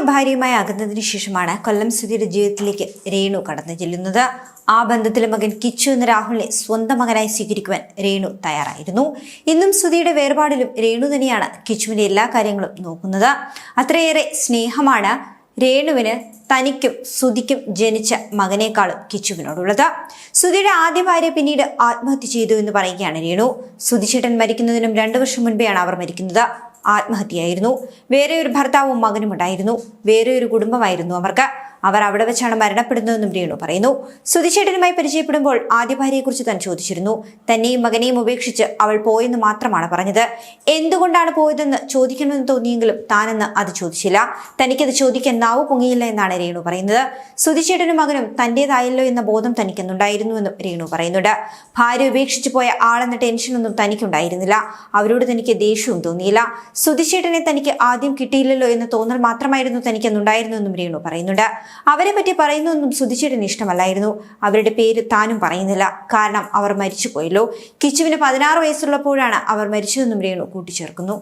ഭാര്യയുമായി അകന്നതിനു ശേഷമാണ് കൊല്ലം സുധിയുടെ ജീവിതത്തിലേക്ക് രേണു കടന്നു ചെല്ലുന്നത്. ആ ബന്ധത്തിലെ മകൻ കിച്ചു എന്ന രാഹുലിനെ സ്വന്തം മകനായി സ്വീകരിക്കുവാൻ രേണു തയ്യാറായിരുന്നു. ഇന്നും സുധിയുടെ വേർപാടിലും രേണു തന്നെയാണ് കിച്ചുവിന്റെ എല്ലാ കാര്യങ്ങളും നോക്കുന്നത്. അത്രയേറെ സ്നേഹമാണ് രേണുവിന് തനിക്കും സുധിക്കും ജനിച്ച മകനേക്കാളും കിച്ചുവിനോടുള്ളത്. സുധിയുടെ ആദ്യ ഭാര്യ പിന്നീട് ആത്മഹത്യ ചെയ്തു എന്ന് പറയുകയാണ് രേണു. സുധിച്ചേട്ടൻ മരിക്കുന്നതിനും 2 വർഷം മുൻപെയാണ് അവർ മരിക്കുന്നത്. ആത്മഹത്യയായിരുന്നു. വേറെ ഒരു ഭർത്താവും മകനും ഉണ്ടായിരുന്നു. വേറെ ഒരു കുടുംബമായിരുന്നു അവർക്ക്. അവർ അവിടെ വെച്ചാണ് മരണപ്പെടുന്നതെന്നും രേണു പറയുന്നു. സുധിച്ചേട്ടനുമായി പരിചയപ്പെടുമ്പോൾ ആദ്യ ഭാര്യയെക്കുറിച്ച് താൻ ചോദിച്ചിരുന്നു. തന്നെയും മകനെയും ഉപേക്ഷിച്ച് അവൾ പോയെന്ന് മാത്രമാണ് പറഞ്ഞത്. എന്തുകൊണ്ടാണ് പോയതെന്ന് ചോദിക്കണമെന്ന് തോന്നിയെങ്കിലും താനെന്ന് അത് ചോദിച്ചില്ല. തനിക്കത് ചോദിക്കാൻ നാവ് പൊങ്ങിയില്ല എന്നാണ് രേണു പറയുന്നത്. സുധിച്ചേട്ടനും മകനും തന്റേതായല്ലോ എന്ന ബോധം തനിക്കെന്നുണ്ടായിരുന്നുവെന്നും രേണു പറയുന്നുണ്ട്. ഭാര്യ ഉപേക്ഷിച്ചു പോയ ആളെന്ന ടെൻഷനൊന്നും തനിക്കുണ്ടായിരുന്നില്ല. അവരോട് തനിക്ക് ദേഷ്യവും തോന്നിയില്ല. സുധിച്ചേട്ടനെ തനിക്ക് ആദ്യം കിട്ടിയില്ലല്ലോ എന്ന തോന്നൽ മാത്രമായിരുന്നു തനിക്കെന്നുണ്ടായിരുന്നുവെന്നും രേണു പറയുന്നുണ്ട്. അവരെ പറ്റി പറയുന്നതൊന്നും സുധിച്ചേട്ടന് ഇഷ്ടമല്ലായിരുന്നു. അവരുടെ പേര് താനും പറയുന്നില്ല. കാരണം അവർ മരിച്ചുപോയല്ലോ. കിച്ചുവിന് 16 വയസ്സുള്ളപ്പോഴാണ് അവർ മരിച്ചതെന്നും രേണു കൂട്ടിച്ചേർക്കുന്നു.